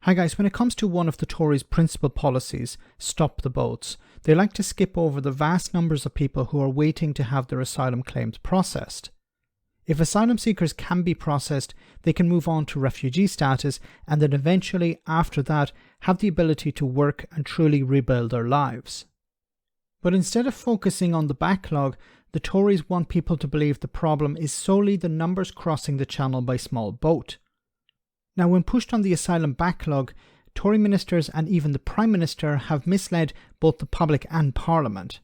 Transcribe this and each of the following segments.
Hi guys, when it comes to one of the Tories' principal policies, stop the boats, they like to skip over the vast numbers of people who are waiting to have their asylum claims processed. If asylum seekers can be processed, they can move on to refugee status and then eventually, after that, have the ability to work and truly rebuild their lives. But instead of focusing on the backlog, the Tories want people to believe the problem is solely the numbers crossing the channel by small boat. Now, when pushed on the asylum backlog, Tory ministers and even the Prime Minister have misled both the public and Parliament.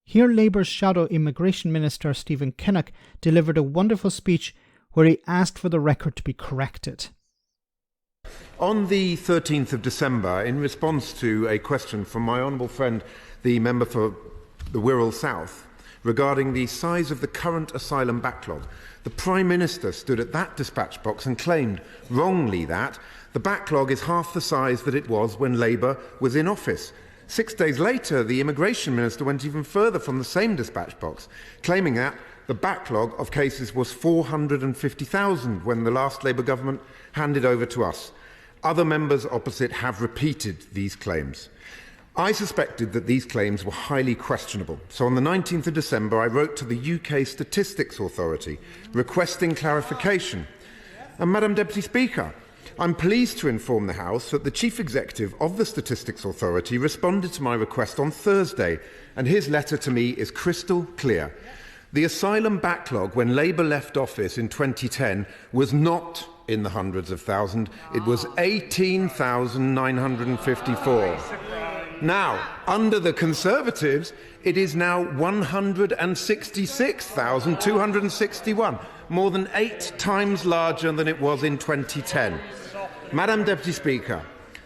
Here, Labour's shadow immigration minister Stephen Kinnock delivered a wonderful speech where he asked for the record to be corrected. On the 13th of December, in response to a question from my honourable friend, the member for the Wirral South, regarding the size of the current asylum backlog, the Prime Minister stood at that dispatch box and claimed, wrongly, that the backlog is half the size that it was when Labour was in office. 6 days later, the Immigration Minister went even further from the same dispatch box, claiming that the backlog of cases was 450,000 when the last Labour government handed over to us. Other members opposite have repeated these claims. I suspected that these claims were highly questionable, so on the 19th of December I wrote to the UK Statistics Authority requesting clarification. And Madam Deputy Speaker, I'm pleased to inform the House that the Chief Executive of the Statistics Authority responded to my request on Thursday, and his letter to me is crystal clear. The asylum backlog when Labour left office in 2010 was not in the hundreds of thousands, it was 18,954. Now, under the Conservatives, it is now 166,261, more than 8 times larger than it was in 2010. Madam Deputy Speaker,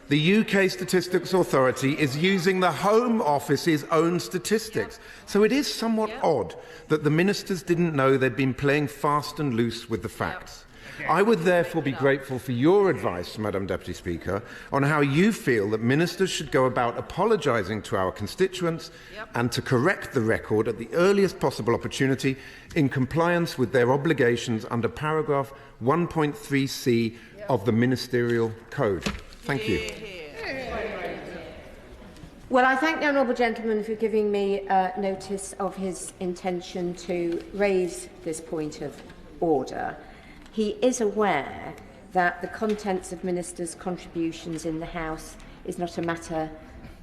the UK Statistics Authority is using the Home Office's own statistics, so it is somewhat odd that the ministers didn't know they'd been playing fast and loose with the facts. I would therefore be grateful for your advice, Madam Deputy Speaker, on how you feel that ministers should go about apologising to our constituents and to correct the record at the earliest possible opportunity in compliance with their obligations under paragraph 1.3c of the Ministerial Code. Thank you. Well, I thank the honourable gentleman for giving me notice of his intention to raise this point of order. He is aware that the contents of ministers' contributions in the House is not a matter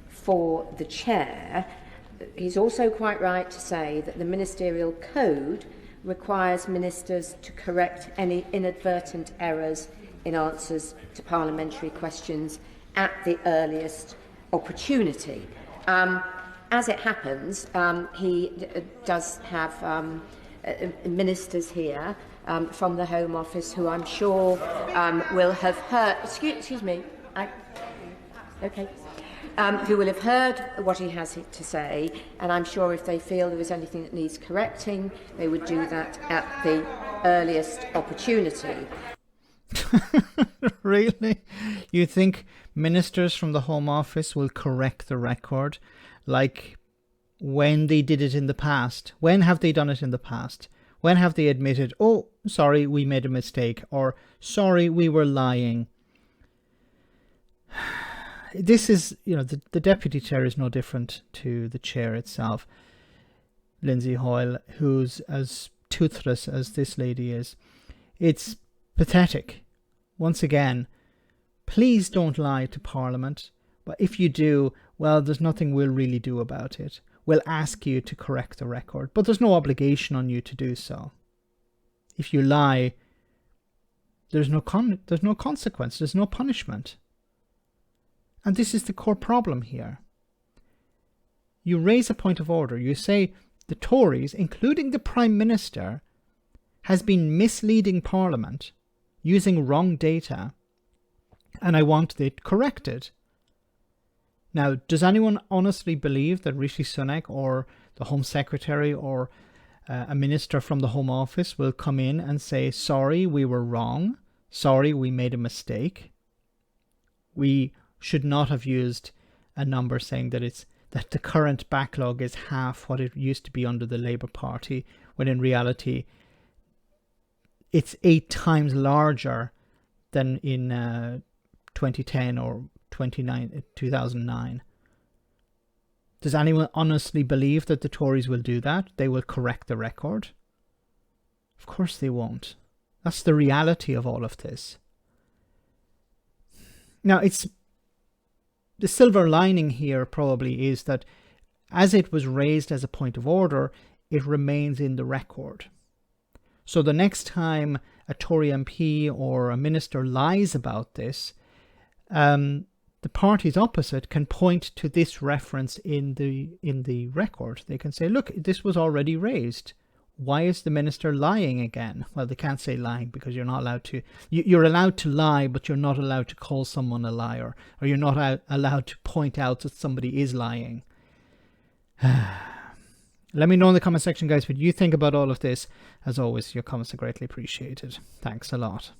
for the Chair. He's also quite right to say that the Ministerial Code requires ministers to correct any inadvertent errors in answers to parliamentary questions at the earliest opportunity. As it happens, he does have ministers here from the Home Office who I'm sure will have heard... Excuse me. Who will have heard what he has to say, and I'm sure if they feel there is anything that needs correcting, they would do that at the earliest opportunity. Really? You think ministers from the Home Office will correct the record like when they did it in the past? When have they done it in the past? When have they admitted, oh, sorry, we made a mistake, or sorry, we were lying? This is, the deputy chair is no different to the chair itself, Lindsay Hoyle, who's as toothless as this lady is. It's pathetic. Once again, please don't lie to Parliament. But if you do, well, there's nothing we'll really do about it. We'll ask you to correct the record, but there's no obligation on you to do so. If you lie, there's no consequence, there's no punishment. And this is the core problem here. You raise a point of order. You say the Tories, including the Prime Minister, has been misleading Parliament using wrong data, and I want it corrected. Now, does anyone honestly believe that Rishi Sunak or the Home Secretary or a minister from the Home Office will come in and say, sorry, we were wrong. Sorry, we made a mistake. We should not have used a number saying that the current backlog is half what it used to be under the Labour Party, when in reality it's 8 times larger than in 2010 or 2009. Does anyone honestly believe that the Tories will do that? They will correct the record? Of course they won't. That's the reality of all of this. Now, it's the silver lining here probably is that as it was raised as a point of order, it remains in the record. So the next time a Tory MP or a minister lies about this, the parties opposite can point to this reference in the record. They can say, look, this was already raised. Why is the minister lying again? Well, they can't say lying because you're not allowed to. You're allowed to lie, but you're not allowed to call someone a liar, or you're not allowed to point out that somebody is lying. Let me know in the comment section, guys, what you think about all of this. As always, your comments are greatly appreciated. Thanks a lot.